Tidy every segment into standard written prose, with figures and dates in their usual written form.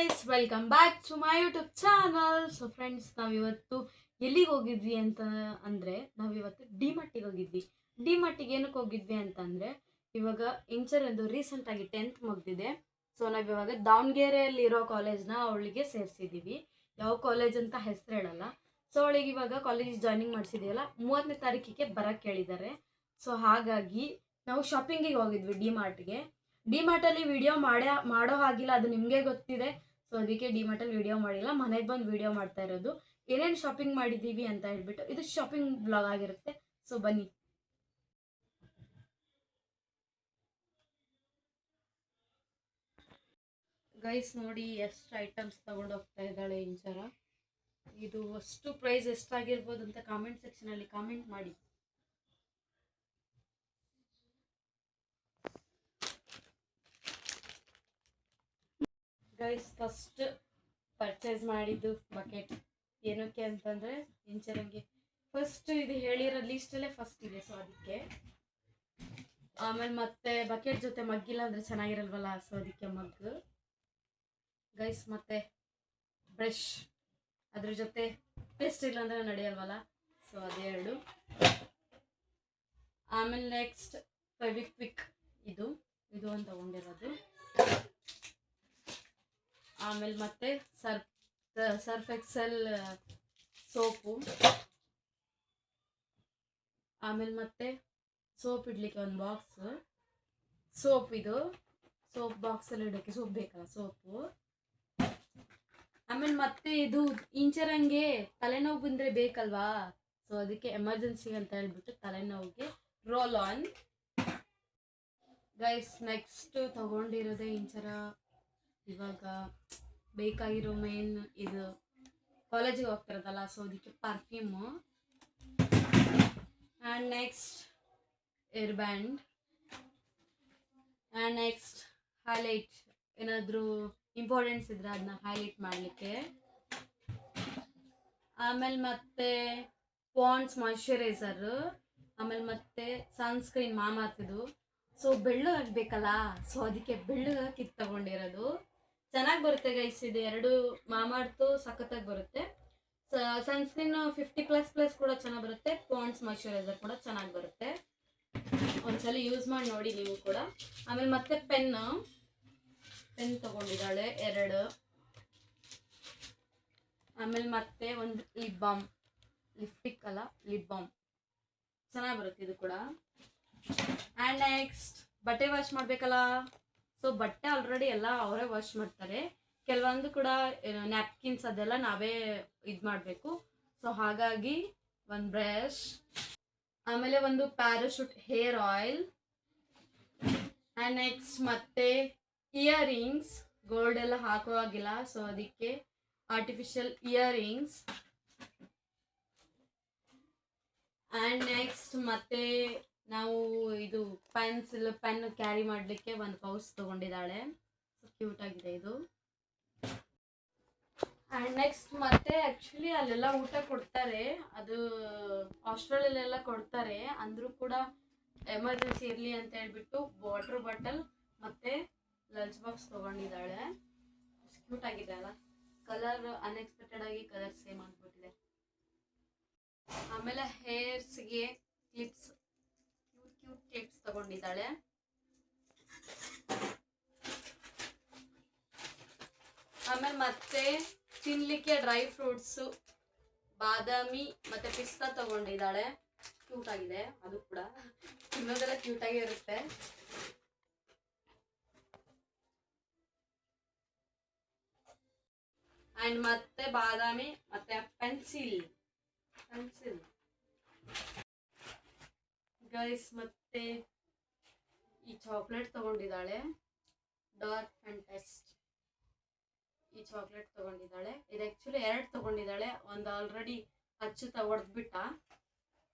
Guys, welcome back to my YouTube channel. So friends, ನಾವಿವತ್ತು ಎಲ್ಲಿಗೆ ಹೋಗಿದ್ವಿ ಅಂತ ಅಂದರೆ ನಾವಿವತ್ತು ಡಿಮಾರ್ಟಿಗೆ ಹೋಗಿದ್ವಿ. ಡಿಮಾರ್ಟಿಗೆ ಏನಕ್ಕೆ ಹೋಗಿದ್ವಿ ಅಂತಂದರೆ, ಇವಾಗ ಇಂಚರಂದು ರೀಸೆಂಟಾಗಿ 10th ಮುಗಿದಿದೆ. ಸೊ ನಾವಿವಾಗ ದಾವಣಗೆರೆಯಲ್ಲಿರೋ ಕಾಲೇಜ್ನ ಅವಳಿಗೆ ಸೇರಿಸಿದ್ದೀವಿ. ಯಾವ ಕಾಲೇಜ್ ಅಂತ ಹೆಸರು ಹೇಳಲ್ಲ. ಸೊ ಅವಳಿಗೆ ಇವಾಗ ಕಾಲೇಜ್ ಜಾಯ್ನಿಂಗ್ ಮಾಡಿಸಿದೀವಲ್ಲ, 30ನೇ ತಾರೀಕಿಗೆ ಬರೋಕ್ಕೆ ಹೇಳಿದ್ದಾರೆ. ಸೊ ಹಾಗಾಗಿ ನಾವು ಶಾಪಿಂಗಿಗೆ ಹೋಗಿದ್ವಿ ಡಿಮಾರ್ಟಲ್ಲಿ ವಿಡಿಯೋ ಮಾಡೋ ಹಾಗಿಲ್ಲ, ಅದು ನಿಮಗೆ ಗೊತ್ತಿದೆ. ಸೊ ಅದಕ್ಕೆ ಡಿಮಾರ್ಟಲ್ಲಿ ವಿಡಿಯೋ ಮಾಡಿಲ್ಲ, ಮನೆಗೆ ಬಂದು ವಿಡಿಯೋ ಮಾಡ್ತಾ ಇರೋದು. ಏನೇನು ಶಾಪಿಂಗ್ ಮಾಡಿದ್ದೀವಿ ಅಂತ ಹೇಳ್ಬಿಟ್ಟು ಇದು ಶಾಪಿಂಗ್ ಬ್ಲಾಗ್ ಆಗಿರುತ್ತೆ. ಸೊ ಬನ್ನಿ ಗೈಸ್, ನೋಡಿ ಎಷ್ಟು ಐಟಮ್ಸ್ ತಗೊಂಡು ಹೋಗ್ತಾ ಇದ್ದಾಳೆ ಇಂಚರ. ಇದು ಅಷ್ಟು ಪ್ರೈಸ್ ಎಷ್ಟಾಗಿರ್ಬೋದು ಅಂತ ಕಾಮೆಂಟ್ ಸೆಕ್ಷನಲ್ಲಿ ಕಾಮೆಂಟ್ ಮಾಡಿ. ಗೈಸ್, ಫಸ್ಟ್ ಪರ್ಚೇಸ್ ಮಾಡಿದ್ದು ಬಕೆಟ್. ಏನಕ್ಕೆ ಅಂತಂದರೆ ಇಂಚರಂಗೆ ಫಸ್ಟ್ ಇದು ಹೇಳಿರೋ ಲೀಸ್ಟಲ್ಲೇ ಫಸ್ಟ್ ಇದೆ, ಸೊ ಅದಕ್ಕೆ. ಆಮೇಲೆ ಮತ್ತೆ ಬಕೆಟ್ ಜೊತೆ ಮಗ್ಗಿಲ್ಲ ಅಂದರೆ ಚೆನ್ನಾಗಿರಲ್ವಲ್ಲ, ಸೊ ಅದಕ್ಕೆ ಮಗ್ಗು. ಗೈಸ್, ಮತ್ತೆ ಬ್ರಷ್, ಅದ್ರ ಜೊತೆ ಪೇಸ್ಟ್ ಇಲ್ಲ ಅಂದರೆ ನಡೆಯಲ್ವಲ್ಲ, ಸೊ ಅದೇ ಎರಡು. ಆಮೇಲೆ ನೆಕ್ಸ್ಟ್ ಫೆವಿಕ್ವಿಕ್, ಇದು ಒಂದು ತಗೊಂಡಿರೋದು. ಆಮೇಲೆ ಮತ್ತೆ ಸರ್ಫ್ ಎಕ್ಸೆಲ್ ಸೋಪು. ಆಮೇಲೆ ಮತ್ತೆ ಸೋಪ್ ಇಡ್ಲಿಕ್ಕೆ ಒಂದು ಬಾಕ್ಸ್. ಇದು ಸೋಪ್ ಬಾಕ್ಸಲ್ಲಿ ಇಡೋಕ್ಕೆ ಸೋಪ್ ಬೇಕಲ್ಲ, ಸೋಪು. ಆಮೇಲೆ ಮತ್ತೆ ಇದು ಇಂಚರಂಗೆ ತಲೆನೋವು ಬಂದರೆ ಬೇಕಲ್ವಾ, ಸೊ ಅದಕ್ಕೆ ಎಮರ್ಜೆನ್ಸಿ ಅಂತ ಹೇಳ್ಬಿಟ್ಟು ತಲೆನೋವಿಗೆ ರೋಲ್ ಆನ್. ಗೈಸ್, ನೆಕ್ಸ್ಟ್ ತಗೊಂಡಿರೋದೇ ಇಂಚರ ಇವಾಗ ಬೇಕಾಗಿರೋ ಮೇನ್ ಇದು ಕಾಲೇಜಿಗೆ ಹೋಗ್ತಿರೋದಲ್ಲ, ಸೊ ಅದಕ್ಕೆ perfume. And next hair band. And next highlight, ಏನಾದರೂ ಇಂಪಾರ್ಟೆನ್ಸ್ ಇದ್ರೆ ಅದನ್ನ ಹೈಲೈಟ್ ಮಾಡಲಿಕ್ಕೆ. ಆಮೇಲೆ ಮತ್ತೆ ಪಾಂಡ್ಸ್ ಮಾಯ್ಶ್ಚರೈಸರು. ಆಮೇಲೆ ಮತ್ತೆ ಸನ್ಸ್ಕ್ರೀನ್ ಮಾಮಾರ್ತಿದು. ಸೊ ಬೆಳ್ಳಗಾಗಬೇಕಲ್ಲ, ಸೊ ಅದಕ್ಕೆ ಬೆಳ್ಳಗಾಕಿ ತಗೊಂಡಿರೋದು. ಚೆನ್ನಾಗಿ ಬರುತ್ತೆ ಗೈಸ್, ಇದು ಎರಡು ಮಾಮಾರ್ತು ಸಖತ್ತಾಗಿ ಬರುತ್ತೆ. ಸನ್ಸ್ಕ್ರೀನ್ 50++ ಕೂಡ ಚೆನ್ನಾಗಿ ಬರುತ್ತೆ. ಪಾಂಡ್ಸ್ ಮಾಯ್ಶ್ಚರೈಸರ್ ಕೂಡ ಚೆನ್ನಾಗಿ ಬರುತ್ತೆ, ಒಂದ್ಸಲ ಯೂಸ್ ಮಾಡಿ ನೋಡಿ ನೀವು ಕೂಡ. ಆಮೇಲೆ ಮತ್ತೆ ಪೆನ್ ತಗೊಂಡಿದ್ದಾಳೆ 2. ಆಮೇಲೆ ಮತ್ತೆ ಒಂದು ಲಿಪ್ ಬಾಮ್, ಲಿಪ್ಸ್ಟಿಕ್ ಅಲ್ಲ ಲಿಪ್ ಬಾಮ್, ಚೆನ್ನಾಗಿ ಬರುತ್ತೆ ಇದು ಕೂಡ. ಆ್ಯಂಡ್ ನೆಕ್ಸ್ಟ್ ಬಟ್ಟೆ ವಾಶ್ ಮಾಡಬೇಕಲ್ಲ, ಸೊ ಬಟ್ಟೆ ಆಲ್ರೆಡಿ ಎಲ್ಲ ಅವರೇ ವಾಶ್ ಮಾಡ್ತಾರೆ. ಕೆಲವೊಂದು ಕೂಡ ನ್ಯಾಪ್ಕಿನ್ಸ್ ಅದೆಲ್ಲ ನಾವೇ ಇದು ಮಾಡಬೇಕು. ಸೊ ಹಾಗಾಗಿ ಒಂದು ಬ್ರಷ್, ಆಮೇಲೆ ಒಂದು parachute hair oil. And next ಮತ್ತೆ ಇಯರಿಂಗ್ಸ್, ಗೋಲ್ಡ್ ಎಲ್ಲ ಹಾಕುವಾಗಿಲ್ಲ, ಸೊ ಅದಕ್ಕೆ ಆರ್ಟಿಫಿಷಿಯಲ್ ಇಯರಿಂಗ್ಸ್. ಆ್ಯಂಡ್ ನೆಕ್ಸ್ಟ್ ಮತ್ತೆ ನಾವು ಇದು ಪೆನ್ ಕ್ಯಾರಿ ಮಾಡಲಿಕ್ಕೆ ಒಂದು ಪೌಚ್ ತೊಗೊಂಡಿದ್ದಾಳೆ, ಕ್ಯೂಟ್ ಆಗಿದೆ ಇದು. ಆ್ಯಂಡ್ ನೆಕ್ಸ್ಟ್ ಮತ್ತೆ ಆ್ಯಕ್ಚುಲಿ ಅಲ್ಲೆಲ್ಲ ಊಟ ಕೊಡ್ತಾರೆ, ಅದು ಹಾಸ್ಟೆಲಲ್ಲೆಲ್ಲ ಕೊಡ್ತಾರೆ, ಅಂದರೂ ಕೂಡ ಎಮರ್ಜೆನ್ಸಿ ಇರಲಿ ಅಂತ ಹೇಳ್ಬಿಟ್ಟು ವಾಟರ್ ಬಾಟಲ್ ಮತ್ತು ಲಂಚ್ ಬಾಕ್ಸ್ ತೊಗೊಂಡಿದ್ದಾಳೆ. ಕ್ಯೂಟ್ ಆಗಿದೆ ಅಲ್ಲ, ಕಲರ್ ಅನ್ಎಕ್ಸ್ಪೆಕ್ಟೆಡ್ ಆಗಿ ಕಲರ್ ಸೇಮ್ ಆಗಿಬಿಟ್ಟಿದೆ. ಆಮೇಲೆ ಹೇರ್ಸ್ಗೆ ಕ್ಲಿಪ್ಸ್, ಕ್ಯೂಟ್ ಕ್ಲಿಪ್ಸ್ ತಗೊಂಡಿದ್ದಾಳೆ. ಆಮೇಲೆ ಮತ್ತೆ ತಿನ್ಲಿಕ್ಕೆ ಡ್ರೈ ಫ್ರೂಟ್ಸು, ಬಾದಾಮಿ ಮತ್ತು ಪಿಸ್ತಾ ತಗೊಂಡಿದ್ದಾಳೆ. ಕ್ಯೂಟ್ ಆಗಿದೆ ಅದು ಕೂಡ, ತಿನ್ನೋದೆಲ್ಲ ಕ್ಯೂಟಾಗಿ ಇರುತ್ತೆ. ಆ್ಯಂಡ್ ಮತ್ತೆ ಬಾದಾಮಿ ಮತ್ತು ಪೆನ್ಸಿಲ್ ಗೈಸ್. ಮತ್ತೆ ಈ ಚಾಕ್ಲೇಟ್ ತಗೊಂಡಿದ್ದಾಳೆ, ಡಾರ್ಕ್ ಫ್ಯಾಂಟೆಸ್ಟ್. ಈ ಚಾಕ್ಲೇಟ್ ತಗೊಂಡಿದ್ದಾಳೆ, ಇದು ಆ್ಯಕ್ಚುಲಿ 2 ತಗೊಂಡಿದ್ದಾಳೆ, ಒಂದು ಆಲ್ರೆಡಿ ಹೊಡೆದ್ಬಿಟ್ಟ,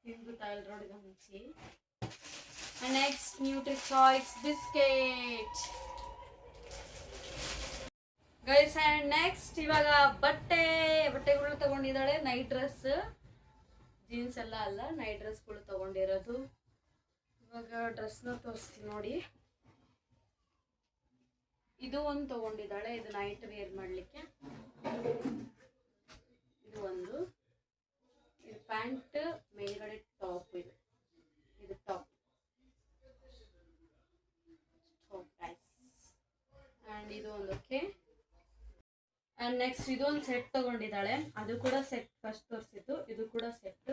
ತಿಂದ್ಬಿಟ್ಟ ಆಲ್ರೆಡಿ ಮುಂಚೆ. And next nutri choice biscuit guys. And next ಇವಾಗ ಬಟ್ಟೆಗಳು ತಗೊಂಡಿದ್ದಾಳೆ, ನೈಟ್ ಡ್ರೆಸ್, ಜೀನ್ಸ್ ಎಲ್ಲ ಅಲ್ಲ, ನೈಟ್ ಡ್ರೆಸ್ಗಳು ತಗೊಂಡಿರೋದು. ಇವಾಗ ಡ್ರೆಸ್ನ ತೋರಿಸ್ತೀನಿ ನೋಡಿ. ಇದು ಒಂದು ತಗೊಂಡಿದ್ದಾಳೆ, ಇದು ನೈಟ್ ವೇರ್ ಮಾಡಲಿಕ್ಕೆ. ಇದು ಒಂದು, ಇದು ಪ್ಯಾಂಟ್ ಮೇಲ್ಗಡೆ ಟಾಪ್, ಇದು ಟಾಪ್ ಆ್ಯಂಡ್ ಇದು ಒಂದು. ಓಕೆ, ಆ್ಯಂಡ್ ನೆಕ್ಸ್ಟ್ ಇದೊಂದು ಸೆಟ್ ತಗೊಂಡಿದ್ದಾಳೆ, ಅದು ಕೂಡ ಸೆಟ್ ಫಸ್ಟ್ ತೋರಿಸಿದ್ದು, ಇದು ಕೂಡ ಸೆಟ್,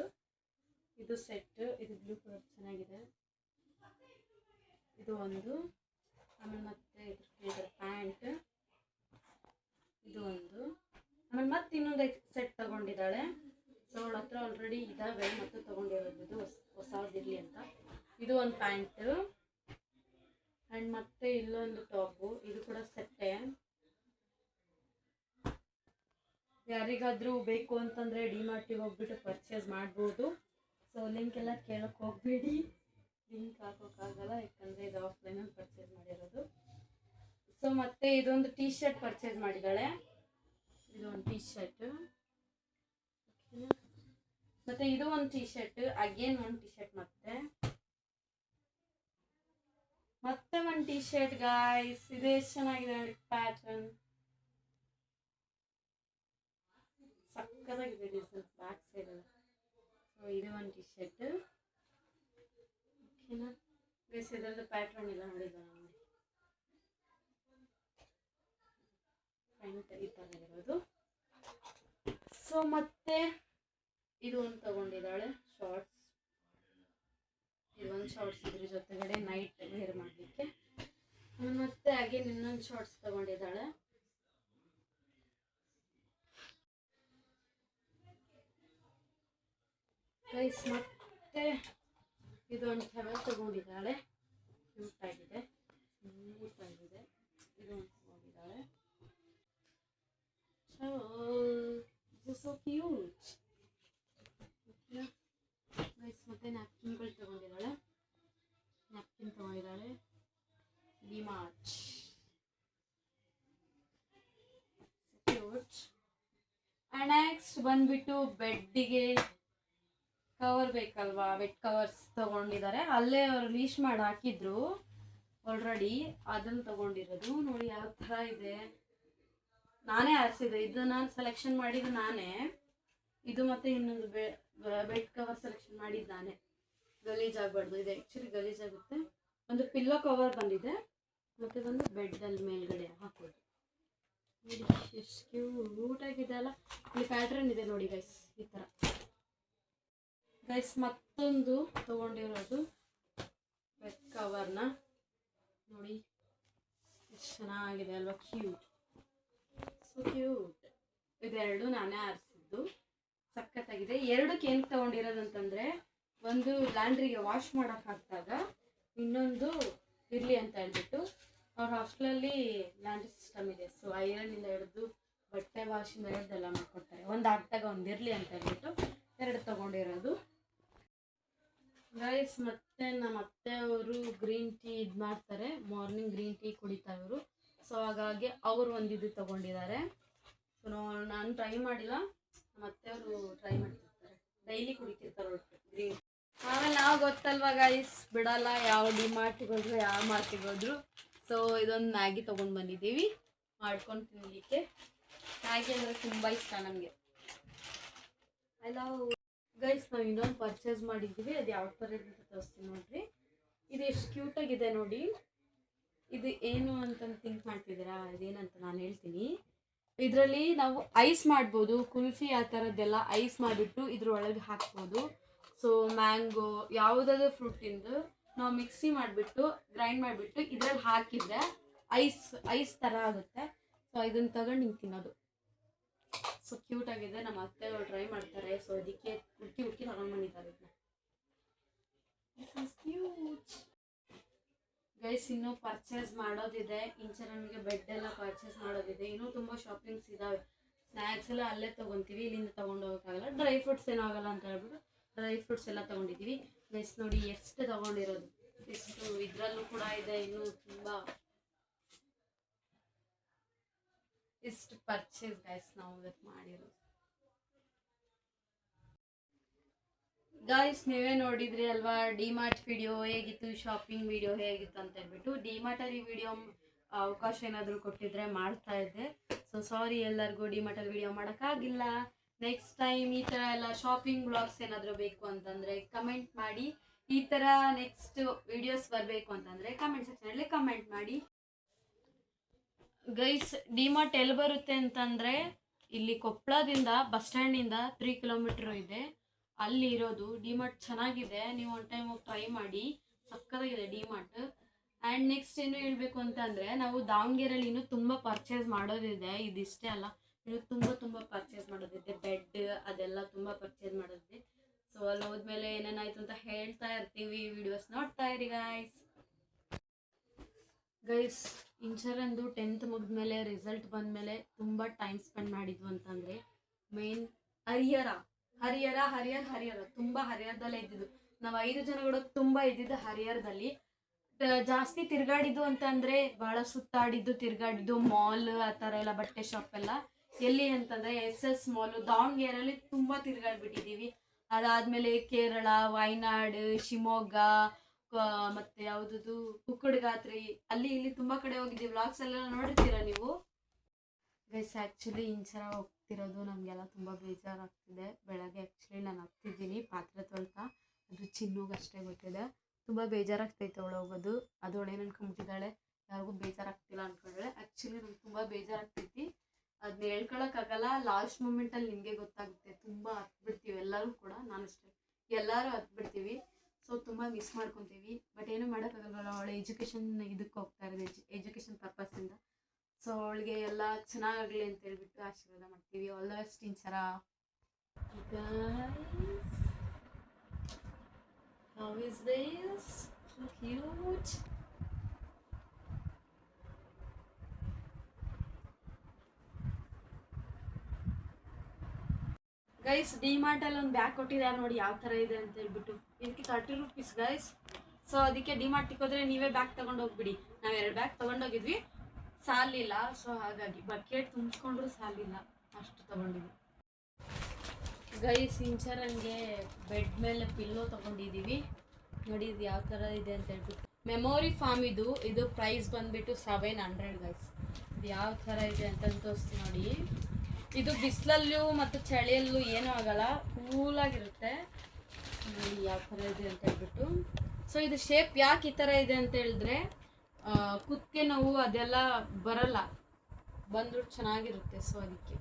ಇದು ಸೆಟ್, ಇದು ಬ್ಲೂ ಕಲರ್ ಚೆನ್ನಾಗಿದೆ, ಇದು ಒಂದು. ಆಮೇಲೆ ಮತ್ತೆ ಇದ್ರ ಪ್ಯಾಂಟ್, ಇದು ಒಂದು. ಆಮೇಲೆ ಮತ್ತೆ ಇನ್ನೊಂದು ಸೆಟ್ ತಗೊಂಡಿದ್ದಾಳೆ. ಸೊ ಅವಳ ಹತ್ರ ಆಲ್ರೆಡಿ ಇದಾವೆ ಮತ್ತು ತಗೊಂಡಿರೋದು ಹೊಸದಿರಲಿ ಅಂತ. ಇದು ಒಂದು ಪ್ಯಾಂಟ್ ಆ್ಯಂಡ್ ಮತ್ತೆ ಇಲ್ಲೊಂದು ಟಾಪು, ಇದು ಕೂಡ ಸೆಟ್ಟೆ. ಯಾರಿಗಾದರೂ ಬೇಕು ಅಂತಂದರೆ ಡಿಮಾರ್ಟಿಗೆ ಹೋಗ್ಬಿಟ್ಟು ಪರ್ಚೇಸ್ ಮಾಡ್ಬೋದು. ಸೊ ಲಿಂಕ್ ಎಲ್ಲ ಕೇಳೋಕ್ಕೆ ಹೋಗಬೇಡಿ, ಲಿಂಕ್ ಹಾಕೋಕ್ಕಾಗಲ್ಲ, ಯಾಕಂದರೆ ಇದು ಆಫ್ಲೈನಲ್ಲಿ ಪರ್ಚೇಸ್ ಮಾಡಿರೋದು. ಸೊ ಮತ್ತೆ ಇದೊಂದು ಟೀ ಶರ್ಟ್ ಪರ್ಚೇಸ್ ಮಾಡಿದ್ದಾಳೆ, ಇದು ಒಂದು ಟೀ ಶರ್ಟ್. ಮತ್ತು ಇದು ಒಂದು ಟೀ ಶರ್ಟ್, ಅಗೇನ್ ಒಂದು ಟೀ ಶರ್ಟ್, ಮತ್ತೆ ಒಂದು ಟೀ ಶರ್ಟ್ ಗಾಯ್ಸ್. ಇದು ಎಷ್ಟು ಚೆನ್ನಾಗಿದೆ ಪ್ಯಾಟರ್ನ್, ಸಕ್ಕತ್ತಾಗಿದೆ ಡಿಸೈನ್ ಬ್ಯಾಕ್ ಸೈಡ್ ಎಲ್ಲ. ಸೊ ಇದು ಒಂದು ಟೀ ಶರ್ಟ್. ಓಕೆನಾ ಗೈಸ್, ಇದರದ್ದು ಪ್ಯಾಟರ್ನ್ ಎಲ್ಲ ನೋಡಿದ್ದಾನೆ ನೋಡಿ, ಫ್ರಂಟ್ ಈ ಥರ ಇರೋದು. ಸೊ ಮತ್ತೆ ಇದು ಒಂದು ತಗೊಂಡಿದ್ದಾಳೆ ಶಾರ್ಟ್ಸ್, ಇದೊಂದು ಶಾರ್ಟ್ಸ್ ಇದ್ರ ಜೊತೆಗಡೆ ನೈಟ್ ವೇರ್ ಮಾಡಲಿಕ್ಕೆ. ಮತ್ತೆ ಅಗೇನ್ ಇನ್ನೊಂದು ಶಾರ್ಟ್ಸ್ ತಗೊಂಡಿದ್ದಾಳೆ. ಗೈಸ್ ಮತ್ತೆ ಇದೊಂದು ಟವೆಲ್ ತಗೊಂಡಿದ್ದಾಳೆ, ಕ್ಯೂಟ್ ಆಗಿದೆ, ಸ್ಮೂತ್ ಆಗಿದೆ. ಇದೊಂದು ತಗೊಂಡಿದ್ದಾಳೆ, ಸೊ ಕ್ಯೂಟ್. ಗೈಸ್ ಮತ್ತೆ ನ್ಯಾಪ್ಕಿನ್ಗಳು ತಗೊಂಡಿದ್ದಾಳೆ, ನ್ಯಾಪ್ಕಿನ್ ತಗೊಂಡಿದ್ದಾಳೆ ಡಿಮಾರ್ಟ್, ಕ್ಯೂಟ್. ಆ್ಯಂಡ್ ನೆಕ್ಸ್ಟ್ ಬಂದ್ಬಿಟ್ಟು ಬೆಡ್ಡಿಗೆ ಕವರ್ ಬೇಕಲ್ವಾ, ಬೆಡ್ ಕವರ್ಸ್ ತಗೊಂಡಿದ್ದಾರೆ. ಅಲ್ಲೇ ಅವರು ಲೀಶ್ ಮಾಡಿ ಹಾಕಿದ್ರು ಆಲ್ರೆಡಿ, ಅದನ್ನು ತಗೊಂಡಿರೋದು ನೋಡಿ ಯಾವ ಥರ ಇದೆ. ನಾನೇ ಆರಿಸಿದೆ, ಇದು ನಾನು ಸೆಲೆಕ್ಷನ್ ಮಾಡಿದ್ದು ನಾನೇ. ಇದು ಮತ್ತೆ ಇನ್ನೊಂದು ಬೆಡ್ ಕವರ್ ಸೆಲೆಕ್ಷನ್ ಮಾಡಿದ್ದು ನಾನೇ, ಗಲೀಜಾಗಬಾರ್ದು. ಇದು ಆ್ಯಕ್ಚುಲಿ ಗಲೀಜಾಗುತ್ತೆ. ಒಂದು ಪಿಲ್ಲೋ ಕವರ್ ಬಂದಿದೆ, ಮತ್ತು ಒಂದು ಬೆಡ್ಡಲ್ಲಿ ಮೇಲ್ಗಡೆ ಹಾಕೋದು. ನೋಡಿ ಎಷ್ಟು ಕ್ಯೂಟಾಗಿದೆ ಅಲ್ಲ. ಇಲ್ಲಿ ಪ್ಯಾಟ್ರನ್ ಇದೆ ನೋಡಿ ಗೈಸ್, ಈ ಥರ. ಗೈಸ್ ಮತ್ತೊಂದು ತಗೊಂಡಿರೋದು ಬೆಡ್ ಕವರ್ನ ನೋಡಿ, ಎಷ್ಟು ಚೆನ್ನಾಗಿದೆ ಅಲ್ವಾ, ಕ್ಯೂಟ್, ಸೊ ಕ್ಯೂಟ್. ಇದೆರಡು ನಾನೇ ಆರಿಸಿದ್ದು, ಸಖತ್ತಾಗಿದೆ. ಎರಡಕ್ಕೆ ಏನು ತಗೊಂಡಿರೋದಂತಂದರೆ, ಒಂದು ಲ್ಯಾಂಡ್ರಿಗೆ ವಾಶ್ ಮಾಡೋಕೆ ಹಾಕಿದಾಗ, ಇನ್ನೊಂದು ಇರಲಿ ಅಂತ ಹೇಳ್ಬಿಟ್ಟು ಅವ್ರ ಹಾಸ್ಟೆಲಲ್ಲಿ ಲ್ಯಾಂಡ್ರಿ ಸಿಸ್ಟಮ್ ಇದೆ. ಸೊ ಐರನ್ನಿಂದ ಹಿಡಿದು ಬಟ್ಟೆ ವಾಶಿಂದ ಹಿಡಿದೆಲ್ಲ ಮಾಡ್ಕೊಡ್ತಾರೆ. ಒಂದು ಹಾಕಿದಾಗ ಒಂದು ಇರಲಿ ಅಂತ ಹೇಳ್ಬಿಟ್ಟು ಎರಡು ತಗೊಂಡಿರೋದು ಗೈಸ್. ಮತ್ತೆ ನಮ್ಮ ಅತ್ತೆ ಅವರು ಗ್ರೀನ್ ಟೀ ಇದು ಮಾಡ್ತಾರೆ, ಮಾರ್ನಿಂಗ್ ಗ್ರೀನ್ ಟೀ ಕುಡಿತಾರೆ ಅವರು. ಸೊ ಹಾಗಾಗಿ ಅವರು ಒಂದಿದು ತಗೊಂಡಿದ್ದಾರೆ. ಸೊ ನಾನು ಟ್ರೈ ಮಾಡಿಲ್ಲ, ನಮ್ಮ ಅತ್ತೆಯವರು ಟ್ರೈ ಮಾಡ್ತಿರ್ತಾರೆ, ಡೈಲಿ ಕುಡಿತಿರ್ತಾರೆ ಒಟ್ಟು ಗ್ರೀನ್. ಆಮೇಲೆ ನಾವು ಗೊತ್ತಲ್ವ ಗೈಸ್, ಬಿಡಲ್ಲ, ಯಾವ ಡಿಮಾರ್ಟಿಗೆ ಹೋದ್ರು ಯಾವ ಮಾರ್ಟಿಗೆ ಹೋದ್ರು. ಸೊ ಇದೊಂದು ಮ್ಯಾಗಿ ತೊಗೊಂಡು ಬಂದಿದ್ದೀವಿ ಮಾಡ್ಕೊಂಡು ತಿನ್ನಲಿಕ್ಕೆ. ಮ್ಯಾಗಿ ಅಂದರೆ ತುಂಬ ಇಷ್ಟ ನನಗೆ, ಐ ಲವ್. ಗೈಸ್ ನಾವು ಇನ್ನೊಂದು ಪರ್ಚೇಸ್ ಮಾಡಿದ್ದೀವಿ, ಅದು ಯಾವ ಥರ ಇದೆ ಅಂತ ತೋರಿಸ್ತೀನಿ ನೋಡ್ರಿ. ಇದು ಎಷ್ಟು ಕ್ಯೂಟಾಗಿದೆ ನೋಡಿ. ಇದು ಏನು ಅಂತಂದು ಥಿಂಕ್ ಮಾಡ್ತಿದ್ದೀರಾ, ಇದೇನಂತ ನಾನು ಹೇಳ್ತೀನಿ. ಇದರಲ್ಲಿ ನಾವು ಐಸ್ ಮಾಡ್ಬೋದು, ಕುಲ್ಫಿ ಆ ಥರದ್ದೆಲ್ಲ ಐಸ್ ಮಾಡಿಬಿಟ್ಟು ಇದ್ರೊಳಗೆ ಹಾಕ್ಬೋದು. ಸೊ ಮ್ಯಾಂಗೋ ಯಾವುದಾದ್ರೂ ಫ್ರೂಟಿಂದು ನಾವು ಮಿಕ್ಸಿ ಮಾಡಿಬಿಟ್ಟು ಗ್ರೈಂಡ್ ಮಾಡಿಬಿಟ್ಟು ಇದ್ರಲ್ಲಿ ಹಾಕಿದರೆ ಐಸ್ ಥರ ಆಗುತ್ತೆ. ಸೊ ಇದನ್ನು ತಗೊಂಡು ಹಿಂಗೆ ತಿನ್ನೋದು. ಸೊ ಕ್ಯೂಟ್ ಆಗಿದೆ, ನಮ್ಮ ಅತ್ತೆಯವರು ಟ್ರೈ ಮಾಡ್ತಾರೆ. ಸೊ ಅದಕ್ಕೆ ಹುಡುಕಿ ತಗೊಂಡು ಬಂದಿದ್ದಾರೆ ಇದನ್ನ. Cute guys. ಇನ್ನೂ ಪರ್ಚೇಸ್ ಮಾಡೋದಿದೆ, ನಮಗೆ ಬೆಡ್ ಎಲ್ಲ ಪರ್ಚೇಸ್ ಮಾಡೋದಿದೆ, ಇನ್ನೂ ತುಂಬ ಶಾಪಿಂಗ್ಸ್ ಇದ್ದಾವೆ. ಸ್ನ್ಯಾಕ್ಸ್ ಎಲ್ಲ ಅಲ್ಲೇ ತೊಗೊತೀವಿ, ಇಲ್ಲಿಂದ ತೊಗೊಂಡು ಹೋಗೋಕ್ಕಾಗಲ್ಲ. ಡ್ರೈ ಫ್ರೂಟ್ಸ್ ಏನೂ ಆಗಲ್ಲ ಅಂತ ಹೇಳ್ಬಿಟ್ಟು ಡ್ರೈ ಫ್ರೂಟ್ಸ್ ಎಲ್ಲ ತೊಗೊಂಡಿದ್ದೀವಿ. ಗೈಸ್ ನೋಡಿ ಎಷ್ಟು ತೊಗೊಂಡಿರೋದು, ಎಷ್ಟು ಇದರಲ್ಲೂ ಕೂಡ ಇದೆ, ಇನ್ನೂ ತುಂಬ ಇಷ್ಟು ಪರ್ಚೇಸ್ ಗೈಸ್ ನಾವು ಇವತ್ತು ಮಾಡಿರೋದು. ಗಾಯ್ಸ್ ನೀವೇ ನೋಡಿದ್ರಿ ಅಲ್ವಾ ಡಿಮಾರ್ಟ್ ವಿಡಿಯೋ ಹೇಗಿತ್ತು, ಶಾಪಿಂಗ್ ವಿಡಿಯೋ ಹೇಗಿತ್ತು ಅಂತ ಹೇಳ್ಬಿಟ್ಟು. ಡಿಮಾರ್ಟಲ್ಲಿ ವಿಡಿಯೋ ಅವಕಾಶ ಏನಾದರೂ ಕೊಟ್ಟಿದ್ರೆ ಮಾಡ್ತಾ ಇದ್ದೆ. ಸೊ ಸಾರಿ ಎಲ್ಲರಿಗೂ ಡಿಮಾರ್ಟಲ್ಲಿ ವಿಡಿಯೋ ಮಾಡೋಕ್ಕಾಗಿಲ್ಲ. ನೆಕ್ಸ್ಟ್ ಟೈಮ್ ಈ ಥರ ಎಲ್ಲ ಶಾಪಿಂಗ್ ಬ್ಲಾಗ್ಸ್ ಏನಾದರೂ ಬೇಕು ಅಂತಂದರೆ ಕಮೆಂಟ್ ಮಾಡಿ. ಈ ಥರ ನೆಕ್ಸ್ಟ್ ವಿಡಿಯೋಸ್ ಬರಬೇಕು ಅಂತಂದರೆ ಕಮೆಂಟ್ ಸೆಕ್ಷನಲ್ಲಿ ಕಮೆಂಟ್ ಮಾಡಿ. ಗೈಸ್ ಡಿಮಾರ್ಟ್ ಎಲ್ಲಿ ಬರುತ್ತೆ ಅಂತಂದರೆ ಇಲ್ಲಿ ಕೊಪ್ಪಳದಿಂದ ಬಸ್ ಸ್ಟ್ಯಾಂಡಿಂದ 3 ಕಿಲೋಮೀಟ್ರ್ ಇದೆ, ಅಲ್ಲಿ ಇರೋದು. ಡಿಮಾರ್ಟ್ ಚೆನ್ನಾಗಿದೆ, ನೀವು ಒನ್ ಟೈಮ್ ಹೋಗಿ ಟ್ರೈ ಮಾಡಿ, ಸಕ್ಕತ್ತಾಗಿದೆ ಡಿಮಾರ್ಟ್. ಆ್ಯಂಡ್ ನೆಕ್ಸ್ಟ್ ಏನು ಹೇಳಬೇಕು ಅಂತಂದರೆ ನಾವು ದಾವಣಗೆರೆಯಲ್ಲಿ ಇನ್ನೂ ತುಂಬ ಪರ್ಚೇಸ್ ಮಾಡೋದಿದೆ, ಇದಿಷ್ಟೇ ಅಲ್ಲ, ಇನ್ನೂ ತುಂಬ ಪರ್ಚೇಸ್ ಮಾಡೋದಿದೆ. ಬೆಡ್ ಅದೆಲ್ಲ ತುಂಬ ಪರ್ಚೇಸ್ ಮಾಡೋದಿದೆ. ಸೊ ಅಲ್ಲಿ ಹೋದ್ಮೇಲೆ ಏನೇನಾಯಿತು ಅಂತ ಹೇಳ್ತಾ ಇರ್ತೀವಿ, ವಿಡಿಯೋಸ್ ನೋಡ್ತಾ ಇರಿ ಗೈಸ್. ಇಂಚರಂದು 10th ಮುಗಿದ್ಮೇಲೆ ರಿಸಲ್ಟ್ ಬಂದಮೇಲೆ ತುಂಬ ಟೈಮ್ ಸ್ಪೆಂಡ್ ಮಾಡಿದ್ವು ಅಂತಂದರೆ ಮೇನ್ ಹರಿಹರ ತುಂಬ ಹರಿಹರದಲ್ಲೇ ಇದ್ದಿದ್ದು. ನಾವು 5 ಜನಗಳು ತುಂಬ ಇದ್ದಿದ್ದು ಹರಿಹರದಲ್ಲಿ. ಜಾಸ್ತಿ ತಿರುಗಾಡಿದ್ದು ಅಂತಂದರೆ ಭಾಳ ಸುತ್ತಾಡಿದ್ದು ತಿರುಗಾಡಿದ್ದು ಮಾಲ್ ಆ ಥರ ಎಲ್ಲ, ಬಟ್ಟೆ ಶಾಪ್ ಎಲ್ಲ ಎಲ್ಲಿ ಅಂತಂದರೆ SS ಮಾಲು ದಾವಣಗೆರೆಯಲ್ಲಿ ತುಂಬ ತಿರುಗಾಡ್ಬಿಟ್ಟಿದ್ದೀವಿ. ಅದಾದಮೇಲೆ ಕೇರಳ, ವಯನಾಡ್, ಶಿವಮೊಗ್ಗ, ಮತ್ತು ಯಾವುದದು ಕುಕ್ಕುಡ್ಗಾತ್ರಿ, ಅಲ್ಲಿ ಇಲ್ಲಿ ತುಂಬ ಕಡೆ ಹೋಗಿದ್ದೀವಿ. ವ್ಲಾಗ್ಸ್ ಎಲ್ಲ ನೋಡಿರ್ತೀರ ನೀವು ಗೈಸ್. ಆ್ಯಕ್ಚುಲಿ ಇಂಚರ ಹೋಗ್ತಿರೋದು ನಮಗೆಲ್ಲ ತುಂಬ ಬೇಜಾರಾಗ್ತಿದೆ. ಬೆಳಗ್ಗೆ ಆ್ಯಕ್ಚುಲಿ ನಾನು ಹತ್ತಿದ್ದೀನಿ ಪಾತ್ರೆ ತೊಳ್ತಾ, ಅದು ಚಿನ್ನುಗಷ್ಟೇ ಗೊತ್ತಿದೆ. ತುಂಬ ಬೇಜಾರಾಗ್ತೈತೆ ಅವಳು ಹೋಗೋದು. ಅದು ಅವಳೇನು ಅನ್ಕೊಂಬಿಟ್ಟಿದ್ದಾಳೆ, ಯಾರಿಗೂ ಬೇಜಾರಾಗ್ತಿಲ್ಲ ಅಂದ್ಕೊಂಡ್ರೆ. ಆ್ಯಕ್ಚುಲಿ ನಂಗೆ ತುಂಬ ಬೇಜಾರಾಗ್ತೈತಿ, ಅದನ್ನ ಹೇಳ್ಕೊಳಕ್ಕಾಗಲ್ಲ. ಲಾಸ್ಟ್ ಮೂಮೆಂಟಲ್ಲಿ ನಿಮಗೆ ಗೊತ್ತಾಗುತ್ತೆ. ತುಂಬ ಹತ್ಬಿಡ್ತೀವಿ ಎಲ್ಲರೂ ಕೂಡ, ನಾನಷ್ಟೇ, ಎಲ್ಲರೂ ಹತ್ಬಿಡ್ತೀವಿ. ಸೊ ತುಂಬ ಮಿಸ್ ಮಾಡ್ಕೊತೀವಿ. ಬಟ್ ಏನೂ ಮಾಡೋಕ್ಕಾಗಲ್ಲ, ಅವಳ ಎಜುಕೇಷನ್ ಇದಕ್ಕೆ ಹೋಗ್ತಾ ಇರೋದು, ಎಜುಕೇಷನ್ ಪರ್ಪಸ್ಸಿಂದ. ಸೊ ಅವಳಿಗೆ ಎಲ್ಲ ಚೆನ್ನಾಗಾಗಲಿ ಅಂತ ಹೇಳ್ಬಿಟ್ಟು ಆಶೀರ್ವಾದ ಮಾಡ್ತೀವಿ. All the best Inchara. How is this? So cute. Guys ಡಿಮಾರ್ಟಲ್ಲಿ ಒಂದು ಬ್ಯಾಗ್ ಕೊಟ್ಟಿದ್ದಾರೆ ನೋಡಿ ಯಾವ ಥರ ಇದೆ ಅಂತ ಹೇಳ್ಬಿಟ್ಟು. ಇದಕ್ಕೆ 30 ರೂಪೀಸ್ ಗೈಸ್. ಸೊ ಅದಕ್ಕೆ ಡಿಮಾರ್ಟಿಗೆ ಹೋದರೆ ನೀವೇ ಬ್ಯಾಗ್ ತೊಗೊಂಡು ಹೋಗ್ಬಿಡಿ. ನಾವು 2 ಬ್ಯಾಗ್ ತೊಗೊಂಡೋಗಿದ್ವಿ, ಸಾಲಿಲ್ಲ. ಸೊ ಹಾಗಾಗಿ ಬಕೆಟ್ ತುಂಬಿಸ್ಕೊಂಡ್ರು ಸಾಲಿಲ್ಲ, ಅಷ್ಟು ತೊಗೊಂಡಿದ್ವಿ ಗೈಸ್. ಇಂಚರಂಗೆ ಬೆಡ್ ಮೇಲೆ ಪಿಲ್ಲೋ ತೊಗೊಂಡಿದ್ದೀವಿ ನೋಡಿ, ಇದು ಯಾವ ಥರ ಇದೆ ಅಂತ ಹೇಳ್ಬಿಟ್ಟು. ಮೆಮೊರಿ ಫಾರ್ಮ್ ಇದು ಪ್ರೈಸ್ ಬಂದುಬಿಟ್ಟು 700 ಗೈಸ್. ಇದು ಯಾವ ಥರ ಇದೆ ಅಂತ ತೋರಿಸ್ತೀನಿ ನೋಡಿ. ಇದು ಬಿಸಿಲಲ್ಲೂ ಮತ್ತು ಚಳಿಯಲ್ಲೂ ಏನೂ ಆಗಲ್ಲ, ಕೂಲಾಗಿರುತ್ತೆ ನೋಡಿ ಯಾವ ಥರ ಇದೆ ಅಂತ ಹೇಳ್ಬಿಟ್ಟು. ಸೊ ಇದು ಶೇಪ್ ಯಾಕೆ ಈ ಥರ ಇದೆ ಅಂತ ಹೇಳಿದ್ರೆ ಕುತ್ತಿಗೆ ನೋವು ಅದೆಲ್ಲ ಬರಲ್ಲ, ಬಂದರೂ ಚೆನ್ನಾಗಿರುತ್ತೆ. ಸೊ ಅದಕ್ಕೆ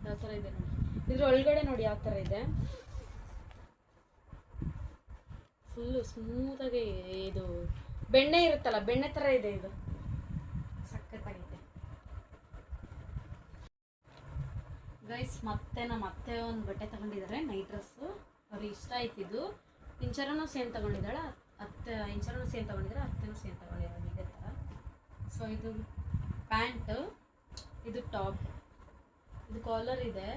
ಯಾವ ಥರ ಇದೆ ನೋಡಿ. ಇದ್ರ ಒಳಗಡೆ ನೋಡಿ ಯಾವ ಥರ ಇದೆ, ಫುಲ್ಲು ಸ್ಮೂತಾಗಿ ಇದು ಬೆಣ್ಣೆ ಇರುತ್ತಲ್ಲ, ಬೆಣ್ಣೆ ಥರ ಇದೆ. ಇದು ಸಖತ್ತಾಗಿದೆ ಗೈಸ್. ಮತ್ತೆ ನಮ್ಮ ಅತ್ತೆ ಒಂದು ಬಟ್ಟೆ ತೊಗೊಂಡಿದ್ದಾರೆ, ನೈಟ್ ಡ್ರೆಸ್ಸು. ಅವ್ರಿಗೆ ಇಷ್ಟ ಆಯ್ತಿದ್ದು. ಇಂಚರನೂ ಸೇಮ್ ತೊಗೊಂಡಿದ್ದಾಳೆ, ಇಂಚರನೂ ಸೇಮ್ ತೊಗೊಂಡಿದ್ದಾರೆ, ಅತ್ತೆನೂ ಸೇಮ್ ತೊಗೊಂಡಿದ್ದಾರೆ ಇದೇ ಥರ. ಸೊ ಇದು ಪ್ಯಾಂಟ್, ಇದು ಟಾಪ್, ಇದು ಕಾಲರ್ ಇದೆ,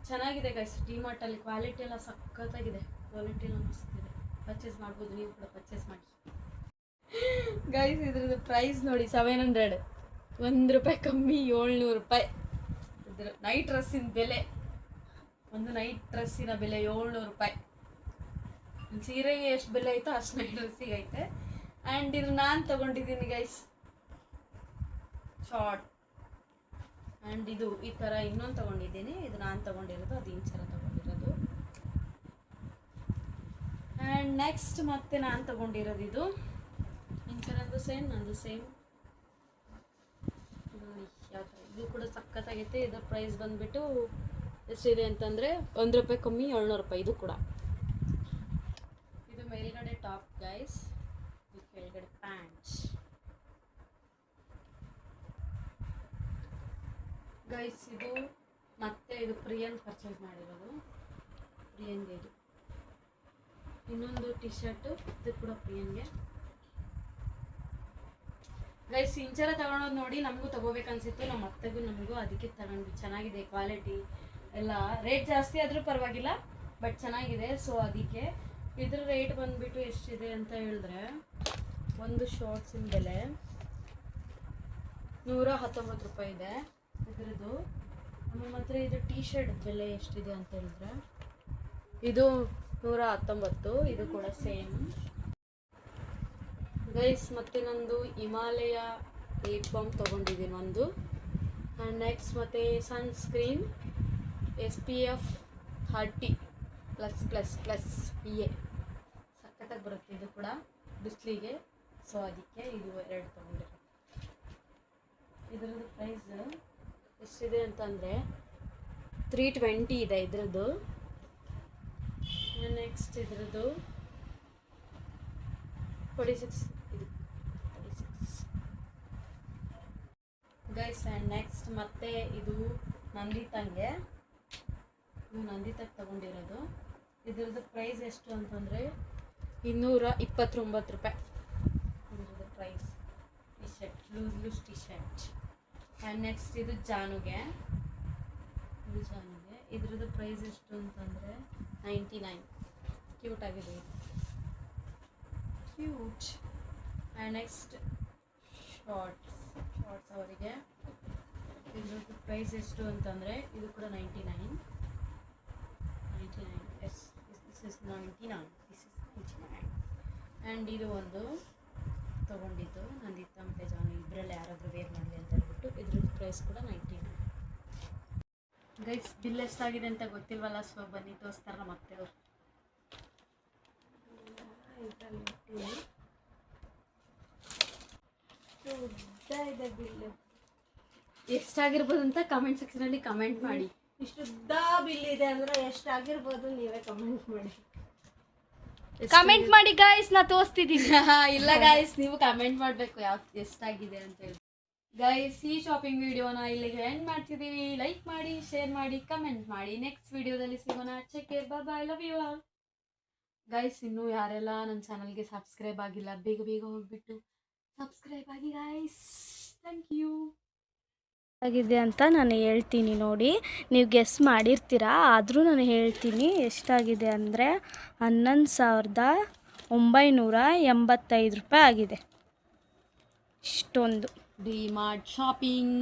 ಚೆನ್ನಾಗಿದೆ ಗೈಸ್. ಡಿಮಾರ್ಟಲ್ಲಿ ಕ್ವಾಲಿಟಿ ಎಲ್ಲ ಸಖತ್ತಾಗಿದೆ, ಕ್ವಾಲಿಟಿ ಎಲ್ಲ ಮಸ್ತಿದೆ. ಪರ್ಚೇಸ್ ಮಾಡ್ಬೋದು, ನೀವು ಕೂಡ ಪರ್ಚೇಸ್ ಮಾಡಿ ಗೈಸ್. ಇದ್ರದ್ದು ಪ್ರೈಸ್ ನೋಡಿ 700, 1 ರೂಪಾಯಿ ಕಮ್ಮಿ, 700 ರೂಪಾಯಿ. ಇದ್ರ ನೈಟ್ ಡ್ರೆಸ್ಸಿನ ಬೆಲೆ, ಒಂದು ನೈಟ್ ಡ್ರೆಸ್ಸಿನ ಬೆಲೆ 700 ರೂಪಾಯಿ. ಸೀರೆಗೆ ಎಷ್ಟು ಬೆಲೆ ಆಯಿತೋ ಅಷ್ಟು ನೈಟ್ ಡ್ರೆಸ್ಸಿಗೆ ಐತೆ. ಆ್ಯಂಡ್ ಇದು ನಾನು ತೊಗೊಂಡಿದ್ದೀನಿ ಗೈಸ್, ಶಾರ್ಟ್. ಆ್ಯಂಡ್ ಇದು ಈ ಥರ ಇನ್ನೊಂದು ತೊಗೊಂಡಿದ್ದೀನಿ, ಇದು ನಾನು ತೊಗೊಂಡಿರೋದು, ಅದು ಇಂಚರ ತೊಗೊಂಡಿರೋದು. ಆ್ಯಂಡ್ ನೆಕ್ಸ್ಟ್ ಮತ್ತೆ ನಾನು ತೊಗೊಂಡಿರೋದು ಇದು ಇಂಚರಂದು ಸೇಮ್, ನಂದು ಸೇಮ್ ನೋಡಿ ಯಾವ ಥರ. ಇದು ಕೂಡ ಸಖತ್ತಾಗೈತೆ. ಇದರ ಪ್ರೈಸ್ ಬಂದುಬಿಟ್ಟು ಎಷ್ಟಿದೆ ಅಂತಂದರೆ 1 ರೂಪಾಯಿ ಕಮ್ಮಿ, 700 ರೂಪಾಯಿ. ಇದು ಕೂಡ, ಇದು ಮೇಲ್ಗಡೆ ಟಾಪ್ ಗೈಸ್, ಇದು ಕೆಳಗಡೆ ಪ್ಯಾಂಟ್ ಗೈಸ್. ಇದು ಮತ್ತೆ ಇದು ಪ್ರಿಯನ್ ಪರ್ಚೇಸ್ ಮಾಡಿರೋದು, ಪ್ರಿಯನ್ಗೆ. ಇದು ಇನ್ನೊಂದು ಟಿ ಶರ್ಟು, ಇದು ಕೂಡ ಪ್ರಿಯನ್ಗೆ ಗೈಸ್. ಇಂಚರ ತಗೊಳೋದು ನೋಡಿ ನಮಗೂ ತೊಗೋಬೇಕನ್ಸಿತ್ತು, ನಮ್ಮ ಅತ್ತೆಗೂ ನಮಗೂ, ಅದಕ್ಕೆ ತಗೊಂಡ್ವಿ. ಚೆನ್ನಾಗಿದೆ ಕ್ವಾಲಿಟಿ ಎಲ್ಲ. ರೇಟ್ ಜಾಸ್ತಿ ಆದರೂ ಪರವಾಗಿಲ್ಲ, ಬಟ್ ಚೆನ್ನಾಗಿದೆ. ಸೊ ಅದಕ್ಕೆ ಇದ್ರ ರೇಟ್ ಬಂದುಬಿಟ್ಟು ಎಷ್ಟಿದೆ ಅಂತ ಹೇಳಿದ್ರೆ, ಒಂದು ಶಾರ್ಟ್ಸಿನ ಬೆಲೆ 119 ರೂಪಾಯಿ ಇದೆ ಇದ್ರದ್ದು. ಮತ್ತು ಇದು ಟಿ ಶರ್ಟ್ ಬೆಲೆ ಎಷ್ಟಿದೆ ಅಂತ ಹೇಳಿದ್ರೆ ಇದು 119. ಇದು ಕೂಡ ಸೇಮ್ ಗೈಸ್ ಮತ್ತು ನಂದು ಹಿಮಾಲಯ ಲಿಪ್ ಬಾಮ್ ತೊಗೊಂಡಿದ್ದೀನಿ ಒಂದು. ಆ್ಯಂಡ್ ನೆಕ್ಸ್ಟ್ ಮತ್ತು ಸನ್ಸ್ಕ್ರೀನ್ SPF 30+++. PA ಸಖತ್ತಾಗಿ ಬರುತ್ತೆ ಇದು ಕೂಡ ಬಿಸಿಲಿಗೆ. ಸೊ ಅದಕ್ಕೆ ಇದು 2 ತೊಗೊಂಡಿರೋದು. ಇದರದ್ದು ಪ್ರೈಸ್ ಎಷ್ಟಿದೆ ಅಂತಂದರೆ 320 ಇದೆ ಇದ್ರದ್ದು. ನೆಕ್ಸ್ಟ್ ಇದ್ರದ್ದು 46 ಇದು 46 ಗೈಸ್. ಆ್ಯಂಡ್ ನೆಕ್ಸ್ಟ್ ಮತ್ತೆ ಇದು ನಂದಿತಂಗೆ, ಇದು ನಂದಿತಕ್ಕೆ ತಗೊಂಡಿರೋದು. ಇದ್ರದ್ದು ಪ್ರೈಸ್ ಎಷ್ಟು ಅಂತಂದರೆ 229 ರೂಪಾಯಿ ಇದ್ರದ್ದು price. T shirt loose T shirt. And next ಇದು ಜಾನುಗೆ, ಇದ್ರದ್ದು ಪ್ರೈಸ್ ಎಷ್ಟು ಅಂತಂದರೆ 99. ಕ್ಯೂಟ್ ಆಗಿದೆ ಇದು, ಕ್ಯೂಟ್. ಆ್ಯಂಡ್ ನೆಕ್ಸ್ಟ್ ಶಾರ್ಟ್ಸ್ ಅವರಿಗೆ ಇದ್ರದ್ದು ಪ್ರೈಸ್ ಎಷ್ಟು ಅಂತಂದರೆ ಇದು ಕೂಡ 99. S this is 99. ಆ್ಯಂಡ್ ಇದು ಒಂದು ತೊಗೊಂಡಿದ್ದು ನಂದಿತಾ ಮತ್ತು ಜಾನು ಇಬ್ಬರಲ್ಲಿ ಯಾರಾದರೂ ವೇರ್ ಮಾಡಲಿ ಅಂತ ಹೇಳ್ಬಿಟ್ಟು. ಇದ್ರದ್ದು ಪ್ರೈಸ್ ಕೂಡ 99. ಗೈಸ್ ಬಿಲ್ ಎಷ್ಟಾಗಿದೆ ಅಂತ ಗೊತ್ತಿಲ್ವಲ್ಲ, ಸೊ ಬನ್ನಿ ತೋರಿಸ್ತಾರಲ್ಲ ಮತ್ತೆ ಅವರು. ಇದೆ ಬಿಲ್ ಎಷ್ಟಾಗಿರ್ಬೋದು ಅಂತ ಕಮೆಂಟ್ ಸೆಕ್ಷನಲ್ಲಿ ಕಮೆಂಟ್ ಮಾಡಿ. ಇಷ್ಟುದ್ದ ಬಿಲ್ ಇದೆ ಅಂದರೆ ಎಷ್ಟಾಗಿರ್ಬೋದು ನೀವೇ ಕಮೆಂಟ್ ಮಾಡಿ. ಕಮೆಂಟ್ ಮಾಡಿ ಗಾಯ್ಸ್, ನಾ ತೋರಿಸ್ತಿದ್ದೀನಿ. ಇಲ್ಲ ಗಾಯ್ಸ್, ನೀವು ಕಮೆಂಟ್ ಮಾಡಬೇಕು ಎಷ್ಟಾಗಿದೆ ಅಂತ ಹೇಳಿ. ಗೈಸ್ ಈ ಶಾಪಿಂಗ್ ವಿಡಿಯೋನ ಇಲ್ಲಿಗೆ ಎಂಡ್ ಮಾಡ್ತಿದ್ದೀವಿ. ಲೈಕ್ ಮಾಡಿ, ಶೇರ್ ಮಾಡಿ, ಕಮೆಂಟ್ ಮಾಡಿ. ನೆಕ್ಸ್ಟ್ ವಿಡಿಯೋದಲ್ಲಿ ಸಿಗೋಣ. Take care, bye bye, love you all. Guys ಇನ್ನೂ ಯಾರೆಲ್ಲ ನನ್ನ ಚಾನಲ್ಗೆ ಸಬ್ಸ್ಕ್ರೈಬ್ ಆಗಿಲ್ಲ ಬೇಗ ಹೋಗ್ಬಿಟ್ಟು ಸಬ್ಸ್ಕ್ರೈಬ್ ಆಗಿ ಗೈಸ್. Thank you. ಆಗಿದೆ ಅಂತ ನಾನು ಹೇಳ್ತೀನಿ ನೋಡಿ, ನೀವು ಗೆಸ್ ಮಾಡಿರ್ತೀರಾ, ಆದರೂ ನಾನು ಹೇಳ್ತೀನಿ ಎಷ್ಟಾಗಿದೆ ಅಂದರೆ 11,985 ರೂಪಾಯಿ ಆಗಿದೆ. ಇಷ್ಟೊಂದು ಡಿ ಮಾರ್ಟ್ ಶಾಪಿಂಗ್.